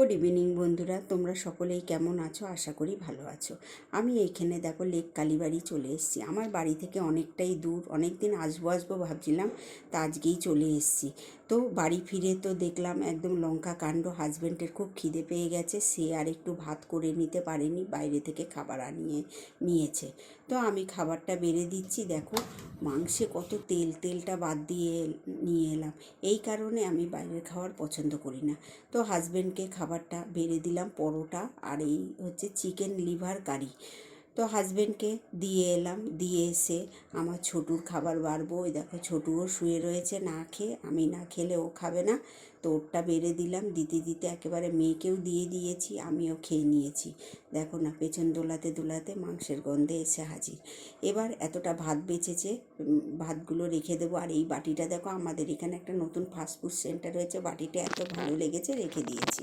Good evening বন্ধুরা, তোমরা সকলেই কেমন আছো? আশা করি ভালো আছো। আমি এইখানে দেখো লেক কালীবাড়ি চলে এসেছি। আমার বাড়ি থেকে অনেকটাই দূর, অনেক দিন আসবো ভাবছিলাম, তা আজকেই চলে এসেছি। তো বাড়ি ফিরে তো দেখলাম একদম লঙ্কা কাণ্ড। হাজব্যান্ডের খুব খিদে পেয়ে গেছে, সে আর একটু ভাত করে নিতে পারেনি, বাইরে থেকে খাবার নিয়েছে। তো আমি খাবারটা বেড়ে দিচ্ছি। দেখো মাংসে কত তেলটা বাদ দিয়ে নিয়ে এলাম। এই কারণে আমি বাইরের খাবার পছন্দ করি না। তো হাজব্যান্ডকে খাবারটা বেড়ে দিলাম, পরোটা আর এই হচ্ছে চিকেন লিভার কারি। তো হাজব্যান্ডকে দিয়ে এলাম, দিয়ে এসে আমার ছোটুর খাবার বাড়বো। ওই দেখো ছোটুও শুয়ে রয়েছে না খেয়ে, আমি না খেলে ও খাবে না। তো ওরটা বেড়ে দিলাম, দিতে দিতে একেবারে মেয়েকেও দিয়ে দিয়েছি, আমিও খেয়ে নিয়েছি। দেখো না, পেছন দোলাতে মাংসের গন্ধে এসে হাজির। এবার এতটা ভাত বেঁচেছে, ভাতগুলো রেখে দেবো। আর এই বাটিটা দেখো, আমাদের এখানে একটা নতুন ফাস্টফুড সেন্টার হয়েছে, বাটিটা এত ভালো লেগেছে, রেখে দিয়েছি।